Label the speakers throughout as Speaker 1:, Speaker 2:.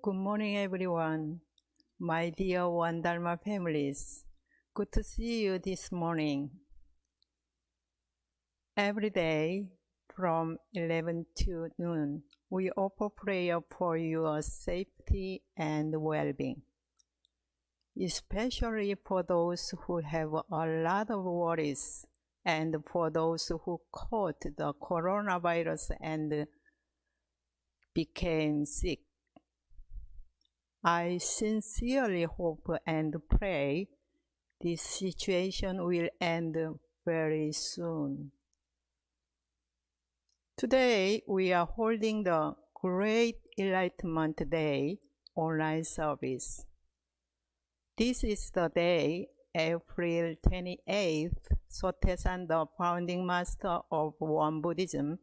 Speaker 1: Good morning, everyone. My dear One Dharma families, good to see you this morning. Every day from 11 to noon, we offer prayer for your safety and well-being, especially for those who have a lot of worries and for those who caught the coronavirus and became sick. I sincerely hope and pray this situation will end very soon. Today, we are holding the Great Enlightenment Day online service. This is the day, April 28th, Sotaesan, the founding master of Won Buddhism,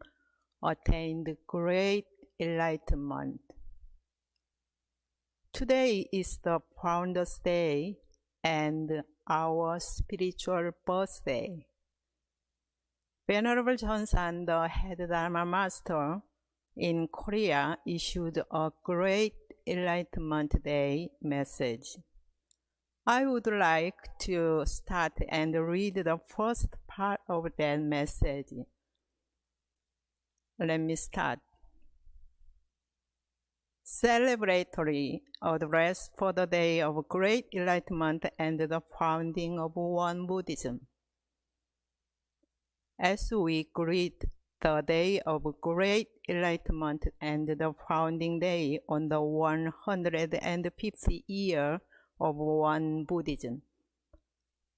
Speaker 1: attained Great Enlightenment. Today is the Founder's Day and our spiritual birthday. Venerable Jeonsan, the head Dharma master in Korea, issued a Great Enlightenment Day message. I would like to start and read the first part of that message. Let me start. Celebratory address for the Day of Great Enlightenment and the founding of Won Buddhism. As we greet the Day of Great Enlightenment and the founding day on the 150th year of Won Buddhism,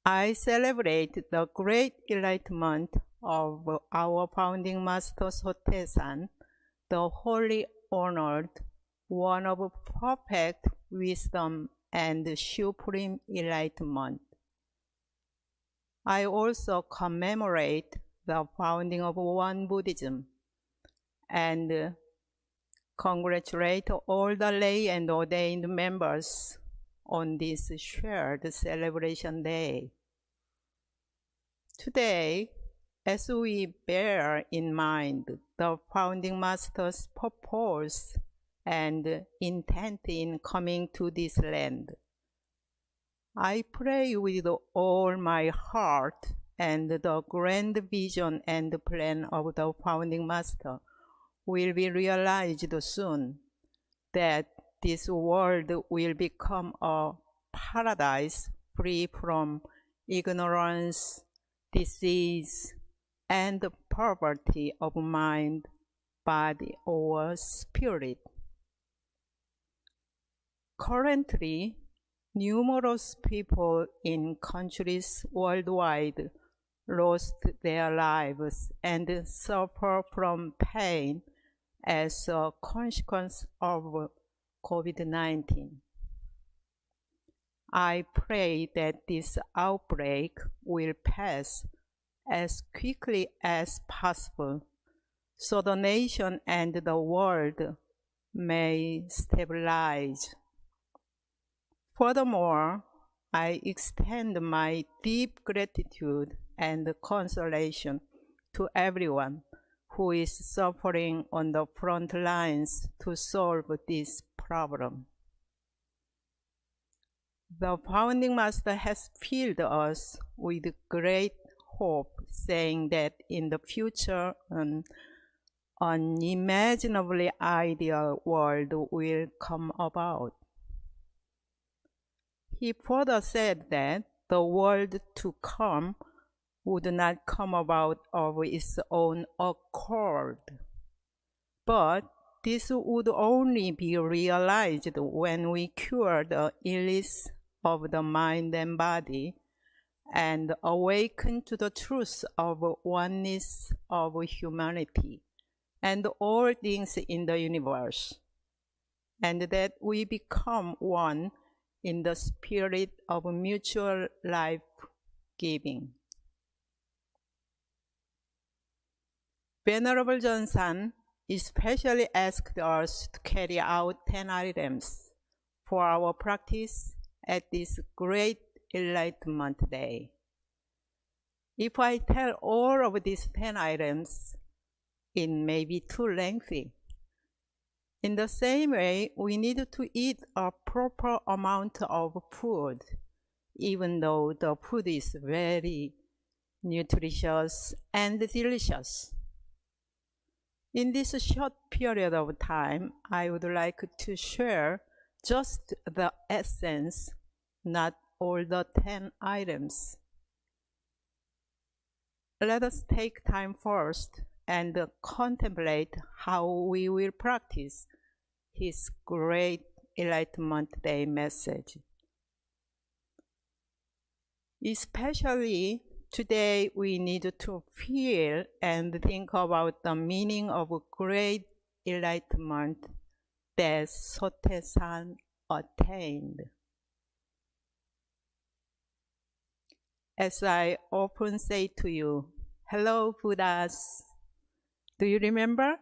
Speaker 1: I celebrate the Great Enlightenment of our founding master Sotaesan, the Holy Honored, one of perfect wisdom and supreme enlightenment. I also commemorate the founding of Won Buddhism and congratulate all the lay and ordained members on this shared celebration day. Today, as we bear in mind the founding master's purpose and intent in coming to this land, I pray with all my heart and the grand vision and plan of the founding master will be realized soon, that this world will become a paradise free from ignorance, disease, and poverty of mind, body, or spirit. Currently, numerous people in countries worldwide lost their lives and suffer from pain as a consequence of COVID-19. I pray that this outbreak will pass as quickly as possible so the nation and the world may stabilize. Furthermore, I extend my deep gratitude and consolation to everyone who is suffering on the front lines to solve this problem. The founding master has filled us with great hope, saying that in the future an unimaginably ideal world will come about. He further said that the world to come would not come about of its own accord, but this would only be realized when we cure the ills of the mind and body and awaken to the truth of oneness of humanity and all things in the universe, and that we become one in the spirit of mutual life-giving. Venerable Jeonsan especially asked us to carry out 10 items for our practice at this Great Enlightenment Day. If I tell all of these 10 items, it may be too lengthy. In the same way, we need to eat a proper amount of food, even though the food is very nutritious and delicious. In this short period of time, I would like to share just the essence, not all the 10 items. Let us take time first and contemplate how we will practice his great Enlightenment Day message. Especially today, we need to feel and think about the meaning of great enlightenment that Sotaesan attained. As I often say to you, hello, Buddhas. Do you remember?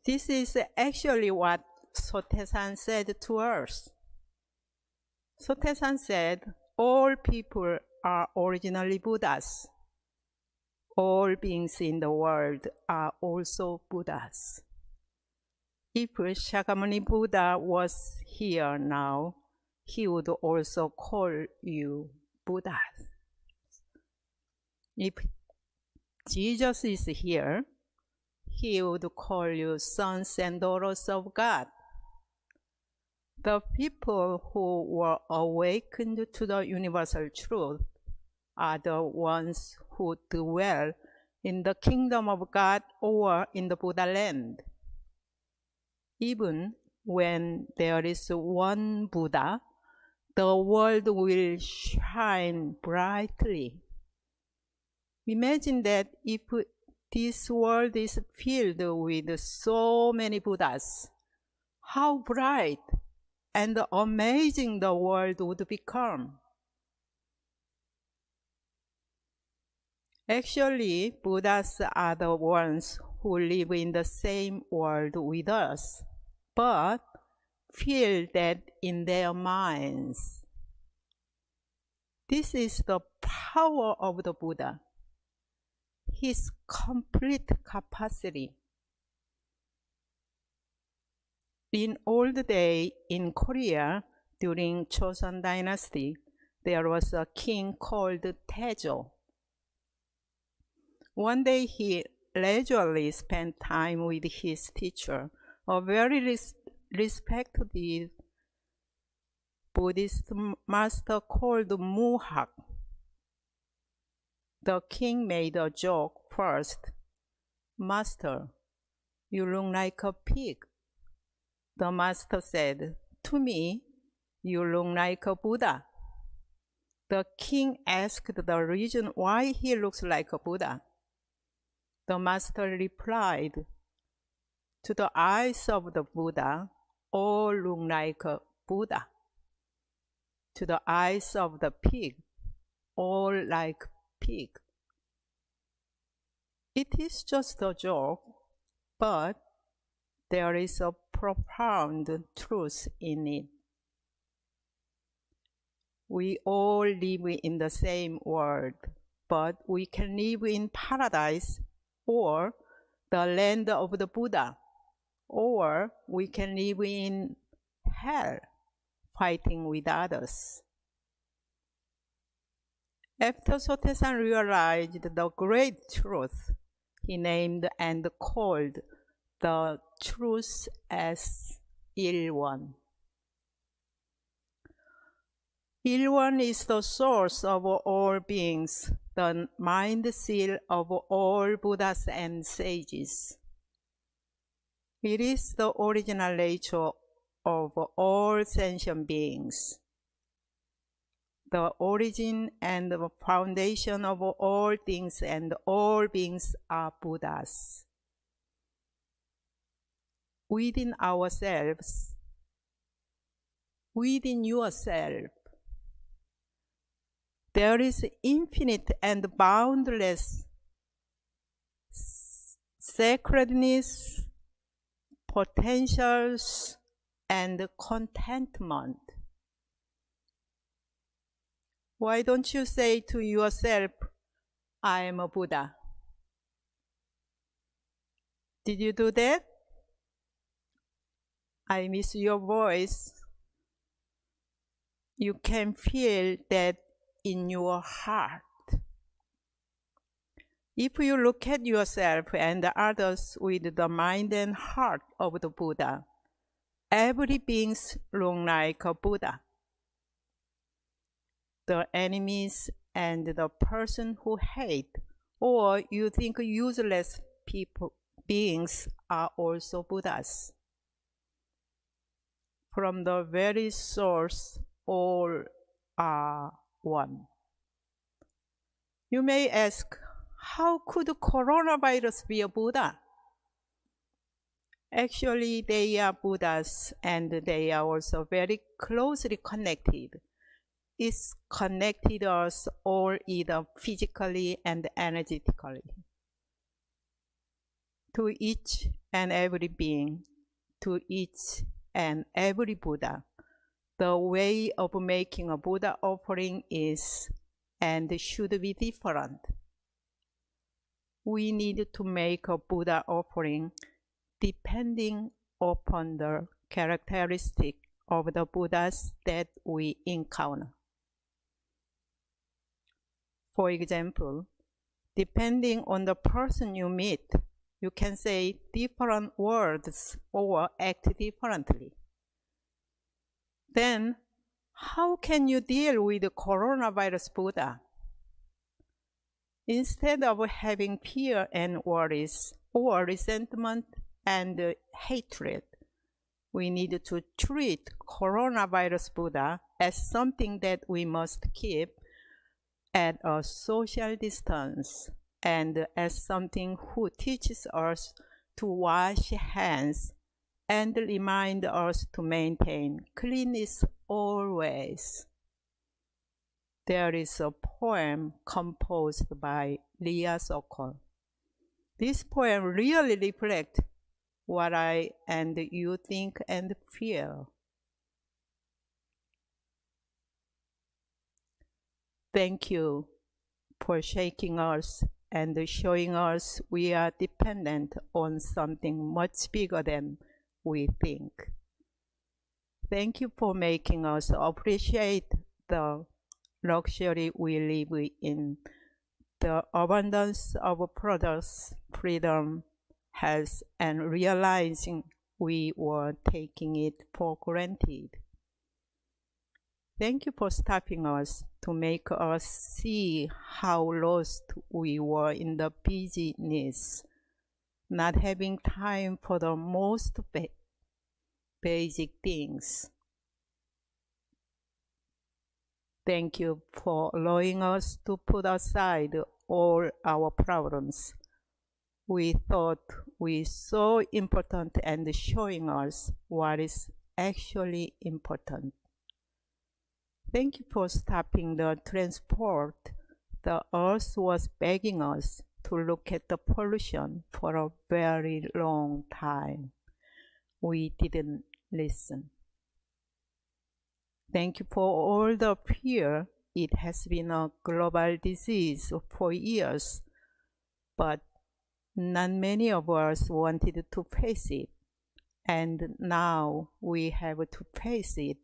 Speaker 1: This is actually what Sotaesan said to us. Sotaesan said, all people are originally Buddhas. All beings in the world are also Buddhas. If Shakyamuni Buddha was here now, he would also call you Buddhas. If Jesus is here, he would call you sons and daughters of God. The people who were awakened to the universal truth are the ones who dwell in the kingdom of God or in the Buddha land. Even when there is one Buddha, the world will shine brightly. Imagine that if this world is filled with so many Buddhas, how bright and amazing the world would become. Actually, Buddhas are the ones who live in the same world with us, but feel that in their minds. This is the power of the Buddha, his complete capacity. In old day in Korea, during Joseon Dynasty, there was a king called Taejo. One day he leisurely spent time with his teacher, a very respected Buddhist master called Muhak. The king made a joke first. Master, you look like a pig. The master said, to me, you look like a Buddha. The king asked the reason why he looks like a Buddha. The master replied, to the eyes of the Buddha, all look like a Buddha. To the eyes of the pig, all like pig. It is just a joke, but there is a profound truth in it. We all live in the same world, but we can live in paradise or the land of the Buddha, or we can live in hell, fighting with others. After Sotaesan realized the great truth, he named and called the truth as Ilwan. Ilwan is the source of all beings, the mind seal of all Buddhas and sages. It is the original nature of all sentient beings, the origin and the foundation of all things, and all beings are Buddhas. Within ourselves, within yourself, there is infinite and boundless sacredness, potentials, and contentment. Why don't you say to yourself, I am a Buddha? Did you do that? I miss your voice. You can feel that in your heart. If you look at yourself and others with the mind and heart of the Buddha, every being looks like a Buddha. The enemies and the person who hate or you think useless beings are also Buddhas. From the very source, all are one. You may ask, how could coronavirus be a Buddha? Actually, they are Buddhas and they are also very closely connected. It's connected us all either physically and energetically. To each and every being, to each and every Buddha, the way of making a Buddha offering is and should be different. We need to make a Buddha offering depending upon the characteristic of the Buddhas that we encounter. For example, depending on the person you meet, you can say different words or act differently. Then, how can you deal with the coronavirus Buddha? Instead of having fear and worries or resentment and hatred, we need to treat coronavirus Buddha as something that we must keep at a social distance and as something who teaches us to wash hands and remind us to maintain cleanliness always. There is a poem composed by Hyochul. This poem really reflects what I and you think and feel. Thank you for shaking us and showing us we are dependent on something much bigger than we think. Thank you for making us appreciate the luxury we live in, the abundance of products, freedom, health, and realizing we were taking it for granted. Thank you for stopping us to make us see how lost we were in the busyness, not having time for the most basic things. Thank you for allowing us to put aside all our problems. We thought we so important and showing us what is actually important. Thank you for stopping the transport. The earth was begging us to look at the pollution for a very long time. We didn't listen. Thank you for all the fear. It has been a global disease for years, but not many of us wanted to face it. And now we have to face it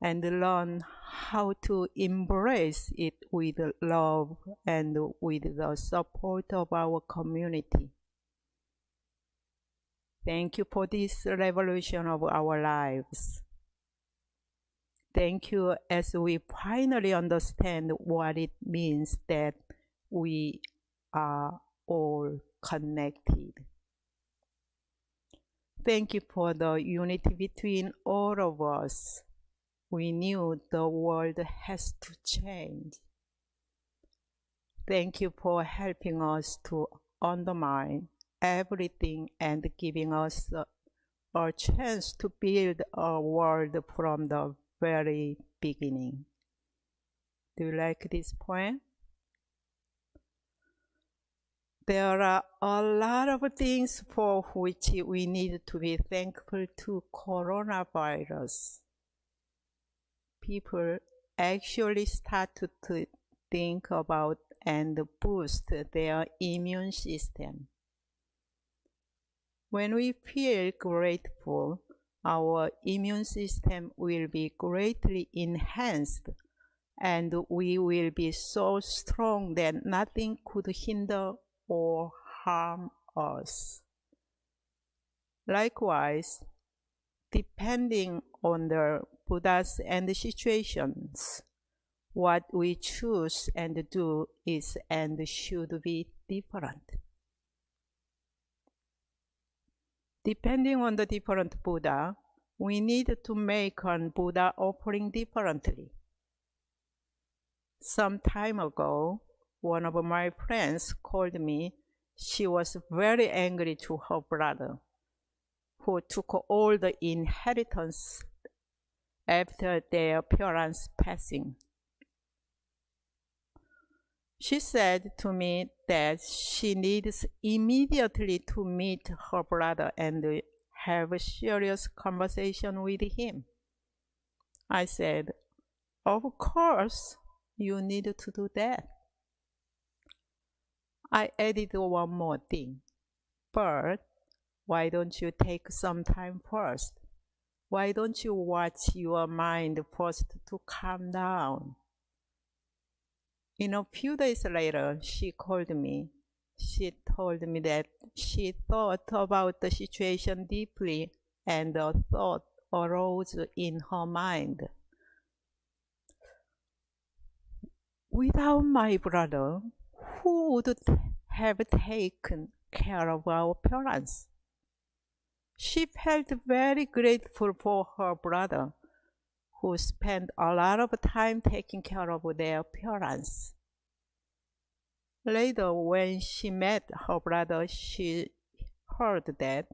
Speaker 1: and learn how to embrace it with love and with the support of our community. Thank you for this revolution of our lives. Thank you as we finally understand what it means that we are all connected. Thank you for the unity between all of us. We knew the world has to change. Thank you for helping us to undermine everything and giving us a chance to build a world from the very beginning. Do you like this poem? There are a lot of things for which we need to be thankful to coronavirus. People actually start to think about and boost their immune system. When we feel grateful, our immune system will be greatly enhanced, and we will be so strong that nothing could hinder or harm us. Likewise, depending on the Buddhas and the situations, what we choose and do is and should be different. Depending on the different Buddha, we need to make a Buddha offering differently. Some time ago, one of my friends called me. She was very angry to her brother, who took all the inheritance after their parents' passing. She said to me that she needs immediately to meet her brother and have a serious conversation with him. I said, "Of course, you need to do that." I added one more thing. "But why don't you take some time first? Why don't you watch your mind first to calm down?" A few days later, she called me. She told me that she thought about the situation deeply and a thought arose in her mind. "Without my brother, who would have taken care of our parents?" She felt very grateful for her brother, who spent a lot of time taking care of their parents. Later, when she met her brother, she heard that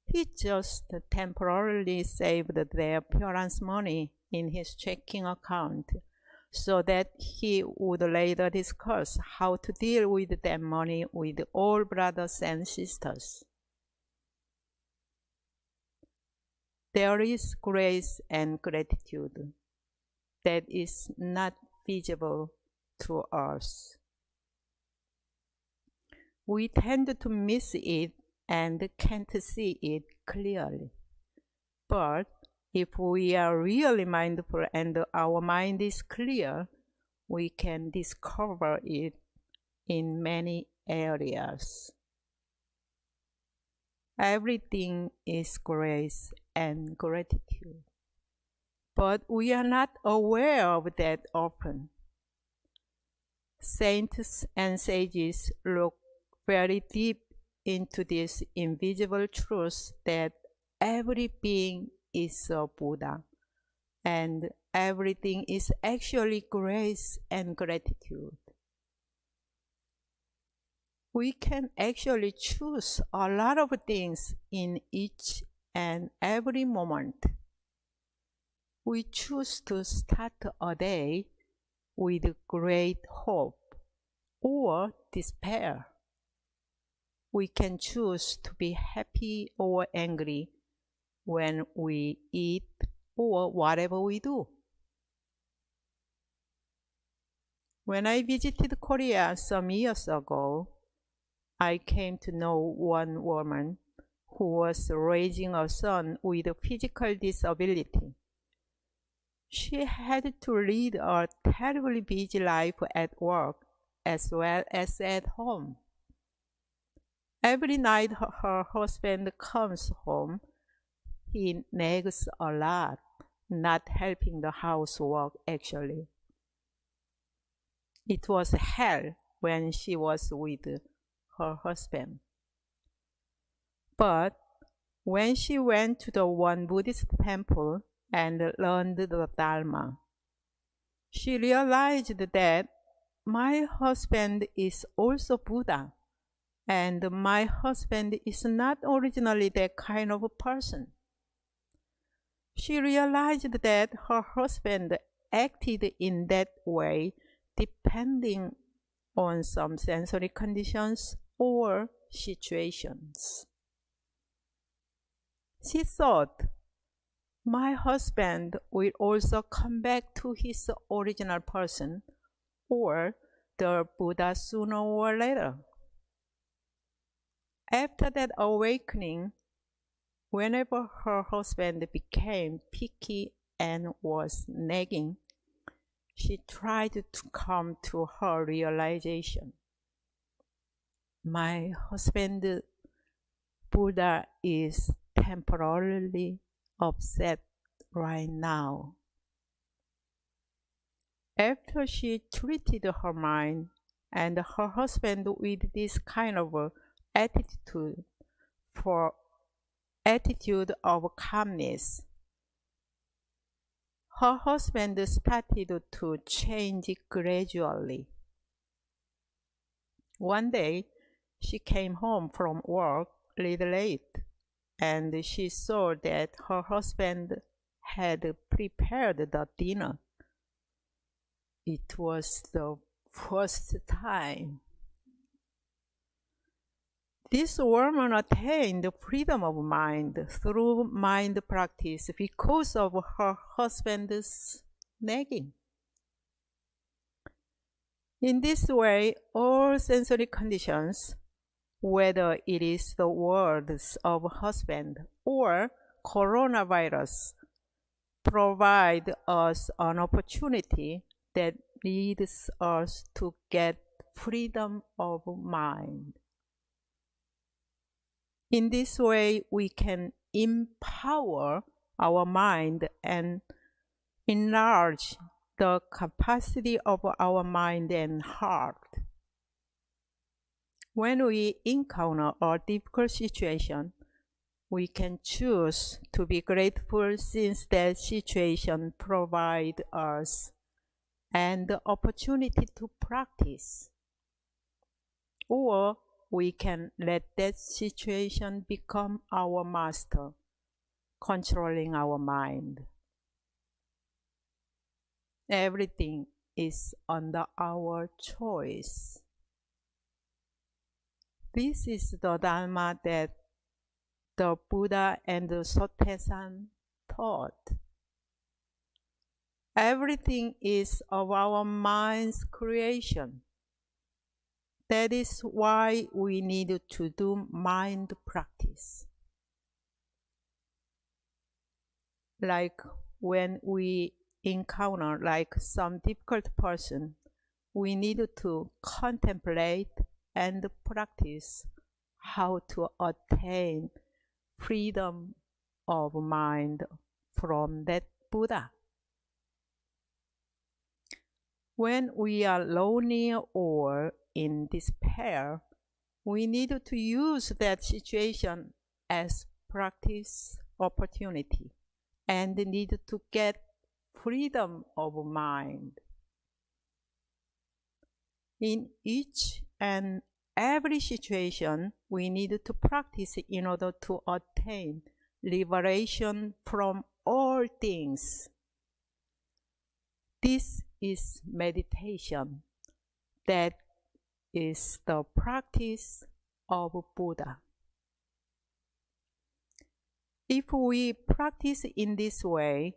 Speaker 1: he just temporarily saved their parents' money in his checking account so that he would later discuss how to deal with that money with all brothers and sisters. There is grace and gratitude that is not visible to us. We tend to miss it and can't see it clearly. But if we are really mindful and our mind is clear, we can discover it in many areas. Everything is grace and gratitude. But we are not aware of that often. Saints and sages look very deep into this invisible truth that every being is a Buddha, and everything is actually grace and gratitude. We can actually choose a lot of things in each and every moment. We choose to start a day with great hope or despair. We can choose to be happy or angry when we eat or whatever we do. When I visited Korea some years ago, I came to know one woman who was raising a son with a physical disability. She had to lead a terribly busy life at work as well as at home. Every night her husband comes home, he nags a lot, not helping the housework actually. It was hell when she was with her husband. But when she went to the one Buddhist temple and learned the Dharma, she realized that my husband is also Buddha, and my husband is not originally that kind of a person. She realized that her husband acted in that way depending on some sensory conditions or situations. She thought, my husband will also come back to his original person or the Buddha sooner or later. After that awakening, Whenever her husband became picky and was nagging, she tried to come to her realization. My husband, Buddha, is temporarily upset right now. After she treated her mind and her husband with this kind of attitude of calmness, her husband started to change gradually. One day, she came home from work a little late, and she saw that her husband had prepared the dinner. It was the first time this woman attained freedom of mind through mind practice because of her husband's nagging. In this way, all sensory conditions, whether it is the words of husband or coronavirus, provide us an opportunity that leads us to get freedom of mind. In this way, we can empower our mind and enlarge the capacity of our mind and heart. When we encounter a difficult situation, we can choose to be grateful since that situation provides us and the opportunity to practice. Or we can let that situation become our master, controlling our mind. Everything is under our choice. This is the Dharma that the Buddha and the Sotaesan taught. Everything is of our mind's creation. That is why we need to do mind practice. Like when we encounter some difficult person, we need to contemplate and practice how to attain freedom of mind from that Buddha. When we are lonely or in despair, we need to use that situation as practice opportunity and need to get freedom of mind. In each and every situation, we need to practice in order to attain liberation from all things. This is meditation. That is the practice of Buddha. If we practice in this way,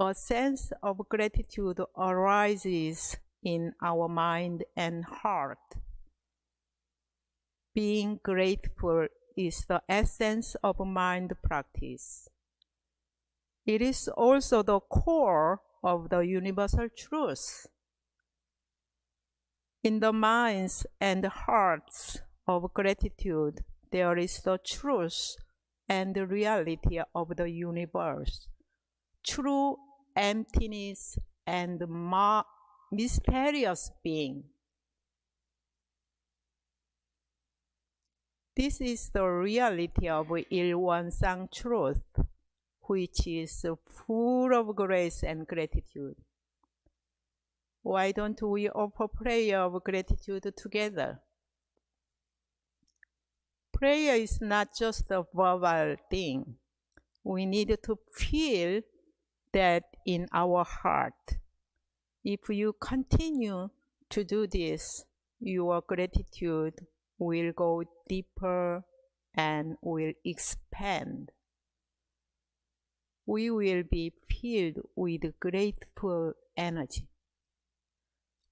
Speaker 1: a sense of gratitude arises in our mind and heart. Being grateful is the essence of mind practice. It is also the core of the universal truth. In the minds and hearts of gratitude, there is the truth and the reality of the universe, true emptiness and mysterious being. This is the reality of Il-Wang-Sang truth, which is full of grace and gratitude. Why don't we offer prayer of gratitude together? Prayer is not just a verbal thing. We need to feel that in our heart. If you continue to do this, your gratitude will go deeper and will expand. We will be filled with grateful energy.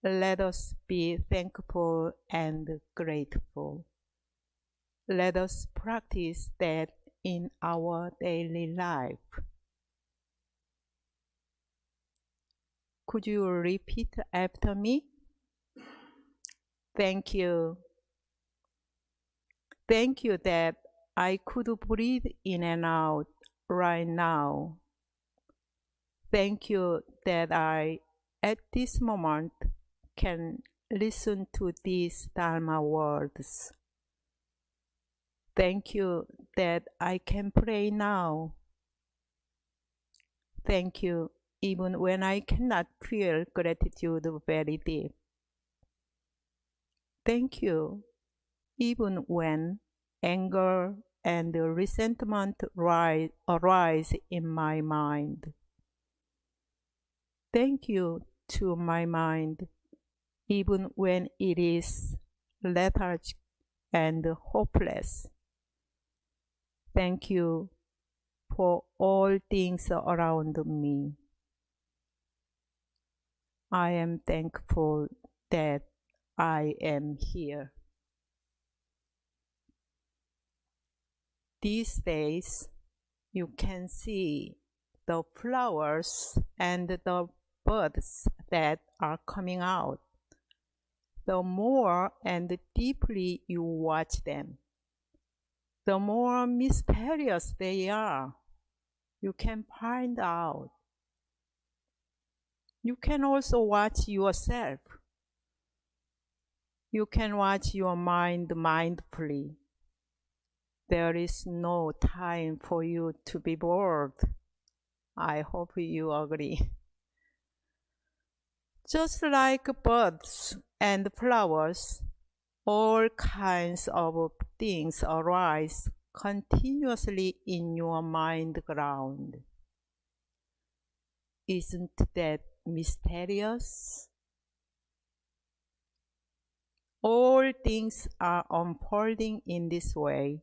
Speaker 1: Let us be thankful and grateful. Let us practice that in our daily life. Could you repeat after me? Thank you. Thank you that I could breathe in and out right now. Thank you that I, at this moment, can listen to these Dharma words. Thank you that I can pray now. Thank you, even when I cannot feel gratitude very deep. Thank you, even when anger and resentment arise in my mind. Thank you to my mind, even when it is lethargic and hopeless. Thank you for all things around me. I am thankful that I am here. These days, you can see the flowers and the birds that are coming out. The more and deeply you watch them, the more mysterious they are. You can find out. You can also watch yourself. You can watch your mind mindfully. There is no time for you to be bored. I hope you agree. Just like birds and flowers, all kinds of things arise continuously in your mind ground. Isn't that mysterious? All things are unfolding in this way,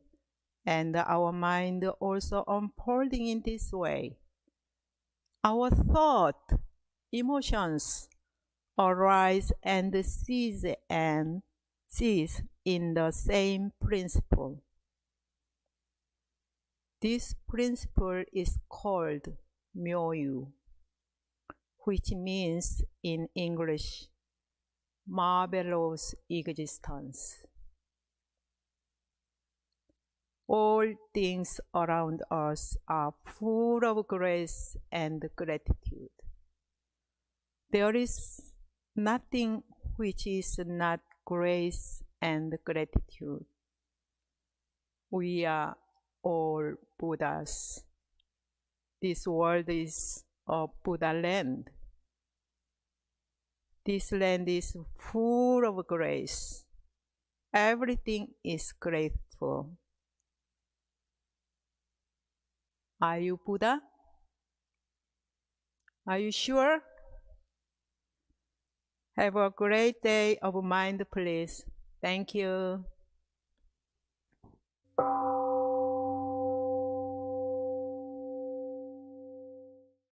Speaker 1: and our mind also unfolding in this way. Our thought, emotions arise and cease in the same principle. This principle is called Myoyu, which means in English, marvelous existence. All things around us are full of grace and gratitude. There is nothing which is not grace and gratitude. We are all Buddhas. This world is a Buddha land. This land is full of grace. Everything is grateful. Are you Buddha? Are you sure? Have a great day of mind, please. Thank you.